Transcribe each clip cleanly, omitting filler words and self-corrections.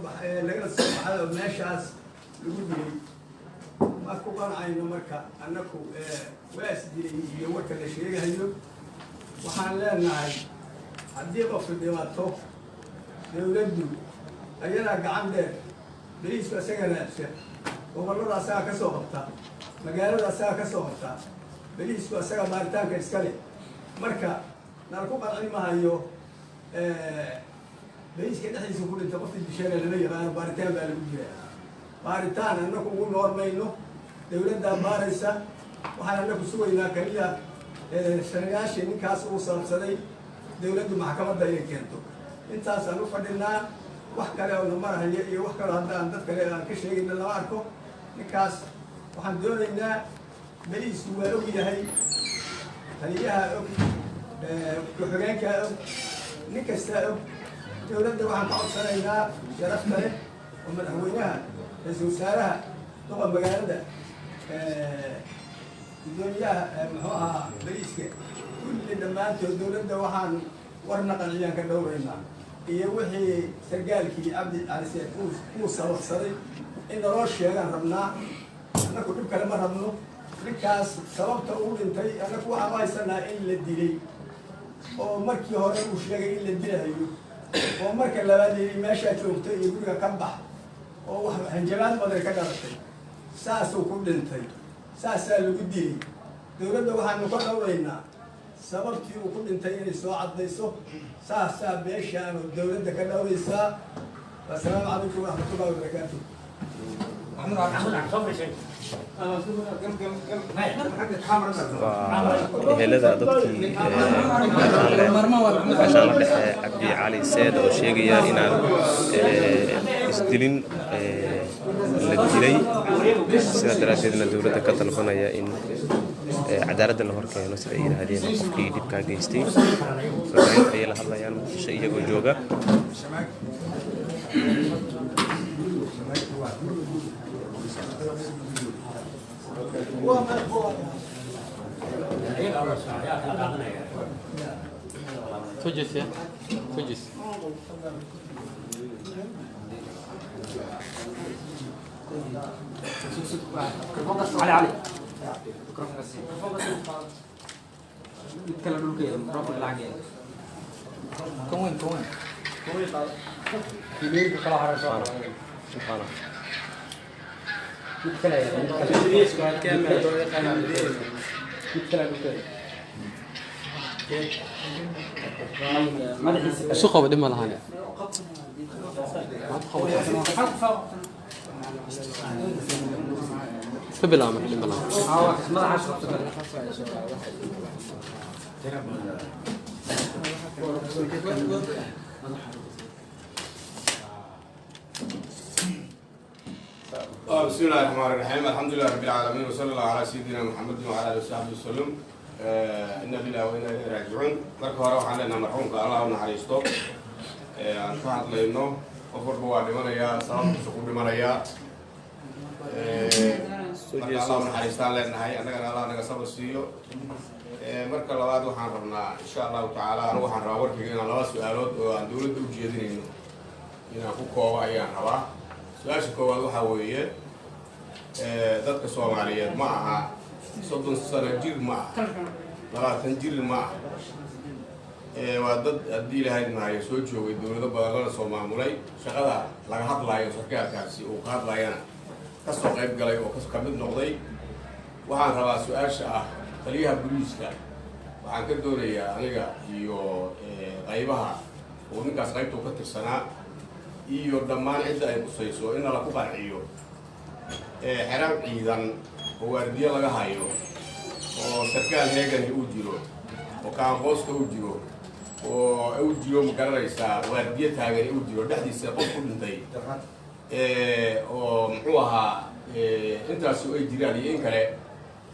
laga soo baxay meeshaas lagu dilay ma ku qancayno marka annagu waas dilay iyo warka la sheegayo waxaan leenahay haddii qof dhibaato dawladdu ayana gacan dheer bariiska isaga raadsa gobollada asaga ka soo qabta magaalada asaga ka soo qabta bariisku asaga baaritaanka iska leh marka nala ku qancin mahayo bariiska dhexdiisa ku dhintay qofkii disheena lama yaqaano baaritaan baa lagu jiraa baaritaan annagu ugu noormayno dawladdaa baaraysa waxaan annagu sugaynaa kaliya sanayaashii ninkaas uu sababsaday dawladdu maxkamadda inay keento intaasaan u fadhinaa wax kale oo namarahaya iyo wax kale haddaan dad kale aan ka sheegayna lama arko ninkaas waxaan doonaynaa bariisku waa og yahay taliyaha og ku-xigeenkaa og nin kastaa og dawladda waxaan ka codsanaynaa sharafta leh oo madaxweynaha ra-iisul wasaaraha duqa magaalada gudoomiyaha muxuu ahaa bariiska kulli dhammaantood dawladda waxaan warna qanciyaan ka dhowraynaa iyo wixii sargaalkii cabdi cali seed uu sababsaday in naloo sheegaan rabnaa annagu dhib kale ma rabno ninkaas sababta uu dhintay annagu waxaan u haysanaa in la dilay oo markii hore uu sheegay in la dilayo oo marka labaad yidhi meeshaa joogta iyo guriga ka bax oo wax hanjabaad badan ka dhalatay saasuu ku dhintay saasaa lagu dilay dawladda waxaanu ka dhowraynaa sababtii uu ku dhintay inay soo caddayso saasaa beeshaanu dawladda ka dhowraysaa wasalaamu calaykum waraxmatullahi wabarakaatu ehelada dadkii gaashaanle dhexe cabdi cali seed oo sheegaya inaan isdilin la dilay sidaa daraaddeedna dawladda ka dalbanaya in cadaaladda la horkeeno sida ay yidhaahdeen qofkii dhibkaa geystay warbaahinta ayay la hadlayaan muqdisho iyagoo jooga فجس يا فجس علي علي يتكلم كده رافض العجين كوين كبير بكره حرسان سبحان الله سوق بدي ما لهاني فبلا ما بدي ما بسم الله الرحمن الرحيم الحمد لله رب العالمين وصلى الله على سيدنا محمد وعلى اله وصحبه وسلم إن لله وإنا إليه راجعون marka hore waxaan leenahay marxuumka Allah u naxariisto aan ka hadlayno qof walba waa dhimanayaa sababtiisa ku dhimanayaa marka Allah u naxariistaan leenahay annagana Allah naga sabir siiyo marka labaad waxaan rabnaa insha Allah taala anigu waxaan rabaa warkayga inaan laba su'aalood oo aan dawladda u jeedinayno inaan ku koobo ayaan rabaa su-aasha koowaad waxaa weeye dadka Soomaaliyeed ma aha 30 sano jir ma aha 20 jir ma aha waa dad haddii ilaahay maayo soo joogay dawlado badan lana soo maamulay shaqada laga hadlayo sarkaalkaasi uu ka hadlayana ka soo qayb galay oo ka mid noqday waxaan rabaa su-aasha ah taliyaha booliiska waxaan ka doonayaa aniga iyo qaybaha oo ninkaas qaybta ka tirsanaa iyo dhammaan cidda ay kusayso in la ku qanciyo xeraan ciidan oo waardiye laga hayo oo sarkaal heegani uu jiro oo kaamboosta uu jiro oo uu jiro ma garanaysaa waardiye taagani uu jiro dhexdiisa qof ku dhintay oo muxuu ahaa intaasi ay jiraan iyo in kale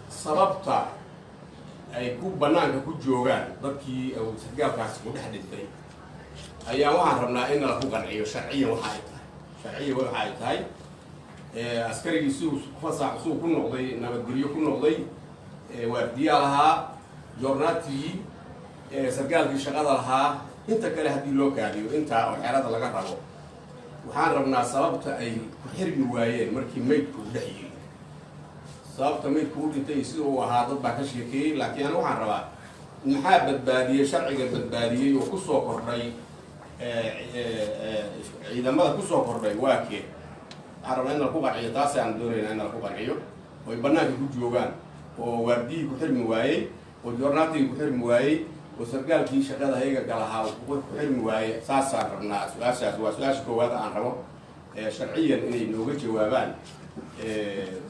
sababta ay ku bannaanka ku joogaan dadkii sarkaalkaasi ku dhex dhintay ayaa waxaan rabnaa in la ku qanciyo sharciyan waxa ay tahay askarigii siduu fasax suu ku noqday nabadgelyo ku noqday waardiyaa lahaa joornaatigii sarkaalkii shaqada lahaa inta kale haddii loo kaadiyo intaa oo xerada laga rabo waxaan rabnaa sababta ay ku xirmi waayeen markii maydku u dhex yiri sababta maydku u dhintay sida uu ahaa dad baa ka sheekeeyey laakiin anigu waxaan rabaa maxaa badbaadiyey sharciga badbaadiyey oo kusoo kordhay ciidamada kusoo kordhay waa kee waxaan rabnaa in la ku qanciyo taas aan doonaynaa in la ku qanciyo oo ay bannaanka ku joogaan oo waardiyii ku xirmi waayey oo joornaatigii ku xirmi waayey oo sargaalkii shaqada ayaga galahaa ku xirmi waaye saasaan rabnaa su-aashaas waa su-aasha koowaad aan rabo sharciyan inay nooga jawaabaan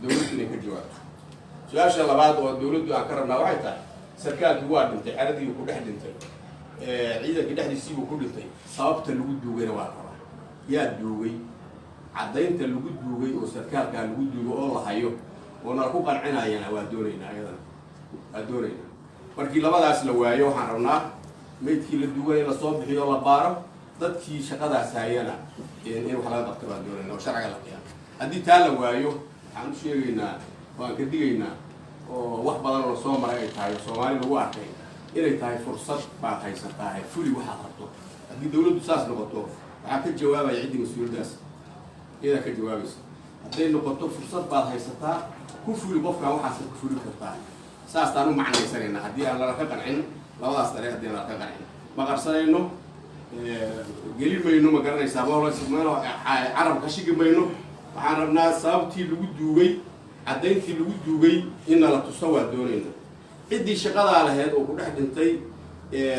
dowladdu inay ka jawaabto su-aasha labaad oo dowladdu aan ka rabnaa waxay tahay sarkaalkii waa dhintay xeradii ku dhex dhintay ciidankii dhexdiisiibuu ku dhintay sababta lagu duugayna waa rabaa yaa duugay caddaynta lagu duugay oo sarkaalkaa lagu duugo oo la hayo oo nala ku qancinayana waa doonaynaa iyadana waa doonaynaa markii labadaas la waayo waxaan rabnaa maydkii la duugay in lasoo bixiyo la baaro dadkii shaqadaas hayana in wax laga qabto baan doonaynaa oo sharciga la keeno haddii taa la waayo waxaan u sheegaynaa waan ka digaynaa oo wax badan oo soo maray ay tahay oo soomaali lagu arkay inay tahay fursad baad haysataa fuli waxaad rabto haddii dowladdu saas noqoto waxaa ka jawaabaya ciddii mas-uuliyaddaas iyadaa ka jawaabaysa hadday noqoto fursad baad haysataa ku fuli qofkaan waxaasad ku fuli kartaa saastaan u macnaysanayna haddii aan lala ka qancin labadaas dare haddii aan lala ka qancin ma qarsanayno geli mayno ma garanaysaa meel carab ka shigi mayno waxaan rabnaa sababtii lagu duugay caddayntii lagu duugay inna la tuso waa doonayna ciddii shaqadaa laheyd oo ku dhex dhintay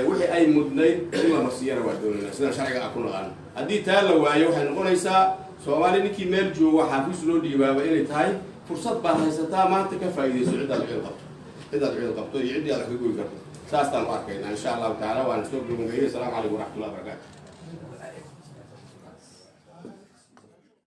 wixii ay mudnayd in la masiyana waa doonayna sidaan sharciga aan ku naqaano haddii taa la waayo waxay noqonaysaa soomaali ninkii meel joogo xaafiis loo dhiibaaba inay tahay fursad baad haysataa maanta ka faa'iidayso ciddaad ciid qabto iyo ciddii aad ka goy karto saastaan u arkaynaa insha allahu tacaala waan soo gabagabeeyey asalaamu calaykum waraxmatullahi wabarakaatu